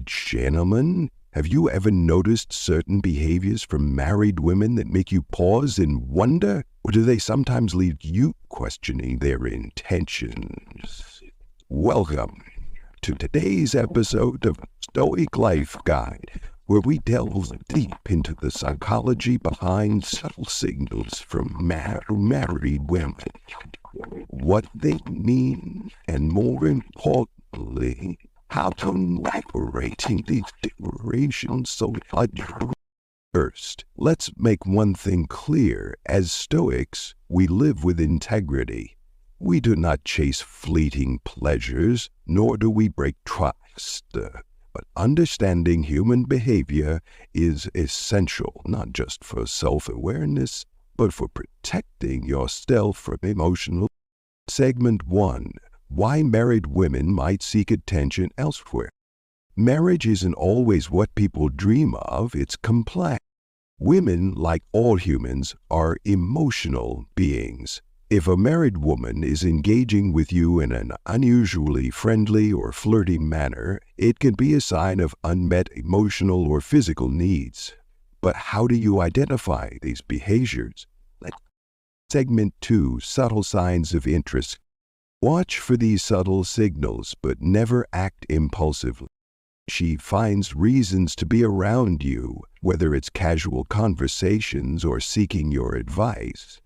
Gentlemen, have you ever noticed certain behaviors from married women that make you pause and wonder? Or do they sometimes leave you questioning their intentions? Welcome to today's episode of Stoic Life Guide, where we delve deep into the psychology behind subtle signals from married women, what they mean, and more importantly, how to navigate these declarations so first, let's make one thing clear. As Stoics, we live with integrity. We do not chase fleeting pleasures, nor do we break trust. But understanding human behavior is essential, not just for self-awareness, but for protecting yourself from emotional. Segment 1. Why married women might seek attention elsewhere. Marriage isn't always what people dream of, it's complex. Women, like all humans, are emotional beings. If a married woman is engaging with you in an unusually friendly or flirty manner, it can be a sign of unmet emotional or physical needs. But how do you identify these behaviors? Segment 2. Subtle signs of interest. Watch for these subtle signals, but never act impulsively. She finds reasons to be around you, whether it's casual conversations or seeking your advice.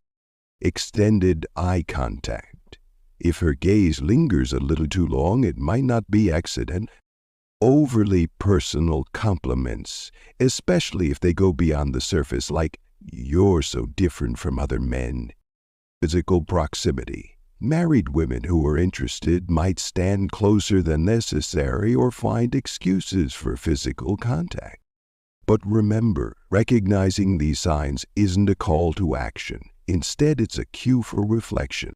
Extended eye contact. If her gaze lingers a little too long, it might not be accident. Overly personal compliments, especially if they go beyond the surface, like, "You're so different from other men." Physical proximity. Married women who are interested might stand closer than necessary or find excuses for physical contact. But remember, recognizing these signs isn't a call to action. Instead, it's a cue for reflection.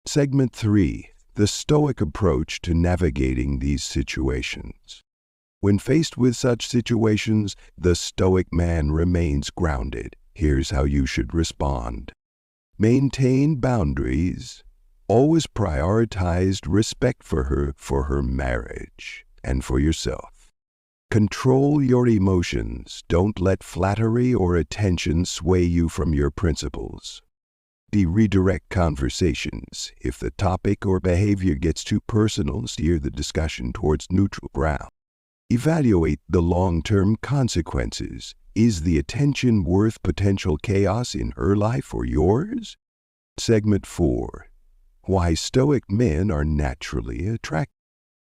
Segment 3. The Stoic approach to navigating these situations. When faced with such situations, the Stoic man remains grounded. Here's how you should respond. Maintain boundaries. Always prioritize respect for her marriage, and for yourself. Control your emotions. Don't let flattery or attention sway you from your principles. Redirect conversations. If the topic or behavior gets too personal, steer the discussion towards neutral ground. Evaluate the long-term consequences. Is the attention worth potential chaos in her life or yours? Segment 4. Why Stoic men are naturally attractive.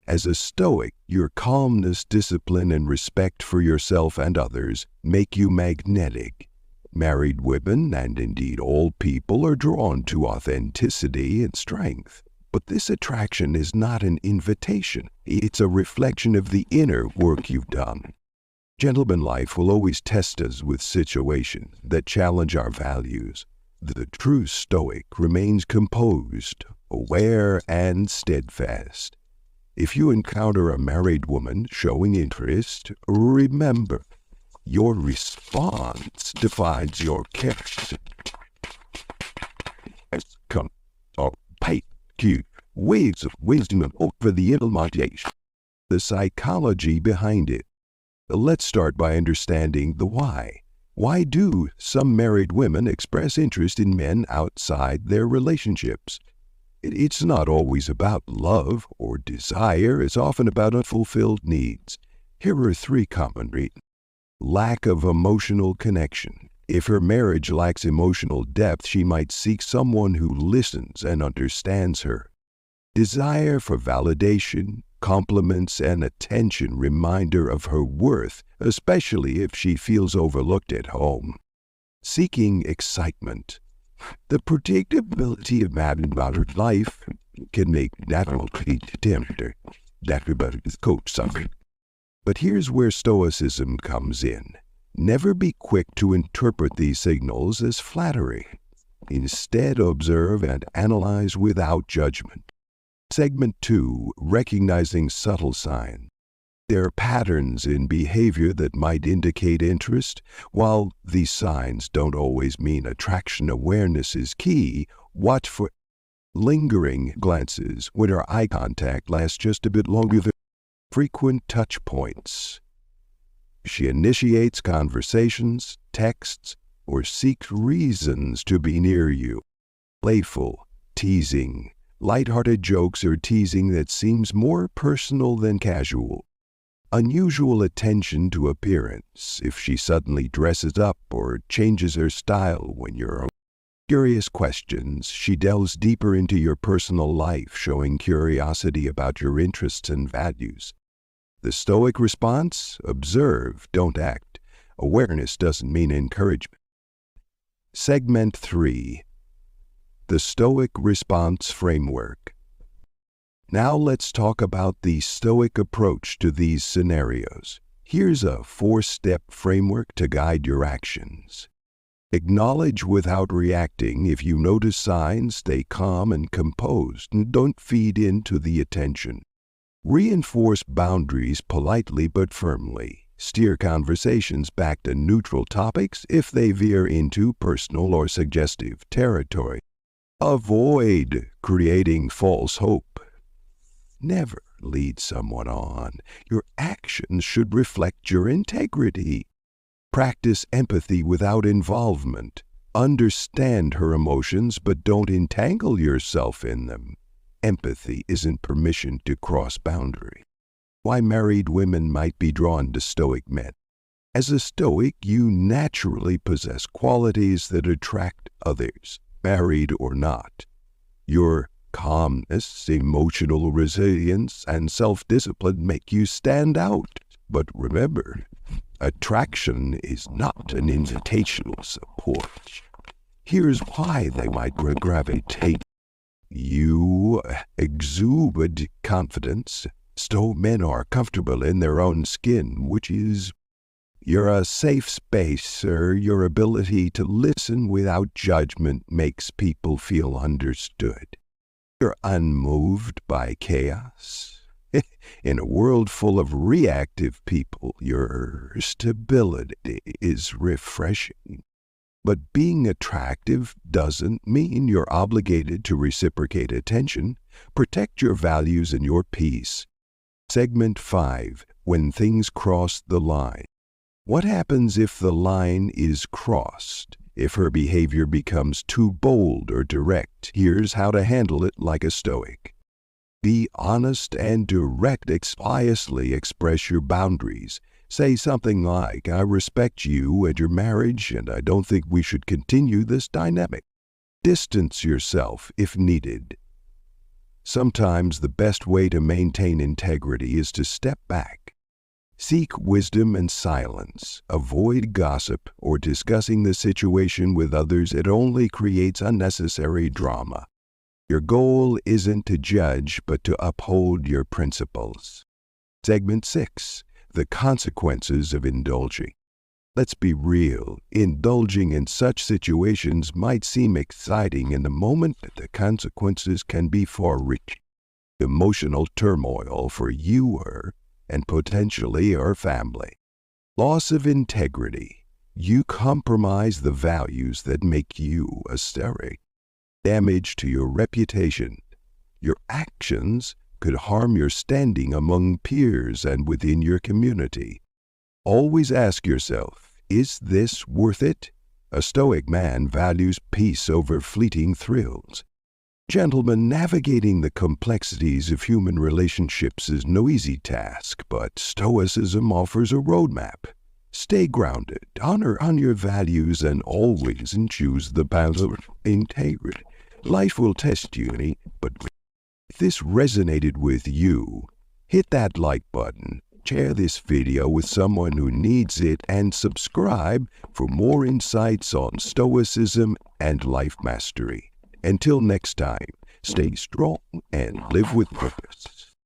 As a Stoic, your calmness, discipline, and respect for yourself and others make you magnetic. Married women, and indeed all people, are drawn to authenticity and strength. But this attraction is not an invitation. It's a reflection of the inner work you've done. Gentleman life will always test us with situations that challenge our values. The true Stoic remains composed, aware, and steadfast. If you encounter a married woman showing interest, remember, your response defines your character. Waves of wisdom over the imagination. The psychology behind it. Let's start by understanding the why. Why do some married women express interest in men outside their relationships? It's not always about love or desire. It's often about unfulfilled needs. Here are 3 common reasons. Lack of emotional connection. If her marriage lacks emotional depth, she might seek someone who listens and understands her. Desire for validation, compliments, and attention, reminder of her worth, especially if she feels overlooked at home. Seeking excitement. The predictability of married life can make natural tempter. Everybody's coach something. But here's where Stoicism comes in. Never be quick to interpret these signals as flattery. Instead, observe and analyze without judgment. Segment 2. Recognizing subtle signs. There are patterns in behavior that might indicate interest. While these signs don't always mean attraction, awareness is key. Watch for lingering glances when our eye contact lasts just a bit longer than frequent touch points. She initiates conversations, texts, or seeks reasons to be near you. Playful, teasing, light-hearted jokes or teasing that seems more personal than casual. Unusual attention to appearance if she suddenly dresses up or changes her style when you're curious questions. She delves deeper into your personal life, showing curiosity about your interests and values. The Stoic response: observe, don't act. Awareness doesn't mean encouragement. Segment 3. The Stoic Response Framework. Now let's talk about the Stoic approach to these scenarios. Here's a 4-step framework to guide your actions. Acknowledge without reacting. If you notice signs, stay calm and composed and don't feed into the attention. Reinforce boundaries politely but firmly. Steer conversations back to neutral topics if they veer into personal or suggestive territory. Avoid creating false hope. Never lead someone on. Your actions should reflect your integrity. Practice empathy without involvement. Understand her emotions, but don't entangle yourself in them. Empathy isn't permission to cross boundaries. Why married women might be drawn to Stoic men. As a Stoic, you naturally possess qualities that attract others, married or not. Your calmness, emotional resilience, and self-discipline make you stand out. But remember, attraction is not an invitational support. Here's why they might gravitate. You exude confidence. Stoic men are comfortable in their own skin, which is you're a safe space, sir. Your ability to listen without judgment makes people feel understood. You're unmoved by chaos. In a world full of reactive people, your stability is refreshing. But being attractive doesn't mean you're obligated to reciprocate attention. Protect your values and your peace. Segment 5. When things cross the line. What happens if the line is crossed? If her behavior becomes too bold or direct, here's how to handle it like a Stoic. Be honest and direct. Explicitly express your boundaries. Say something like, I respect you and your marriage, and I don't think we should continue this dynamic. Distance yourself if needed. Sometimes the best way to maintain integrity is to step back. Seek wisdom and silence. Avoid gossip or discussing the situation with others. It only creates unnecessary drama. Your goal isn't to judge, but to uphold your principles. Segment 6. The consequences of indulging. Let's be real. Indulging in such situations might seem exciting in the moment, but the consequences can be far-reaching. Emotional turmoil for you and potentially your family. Loss of integrity. You compromise the values that make you a Stoic. Damage to your reputation. Your actions could harm your standing among peers and within your community. Always ask yourself, is this worth it? A Stoic man values peace over fleeting thrills. Gentlemen, navigating the complexities of human relationships is no easy task, but Stoicism offers a roadmap. Stay grounded, honor your values, and always choose the path of integrity. Life will test you, but if this resonated with you, hit that like button, share this video with someone who needs it, and subscribe for more insights on Stoicism and life mastery. Until next time, stay strong and live with purpose.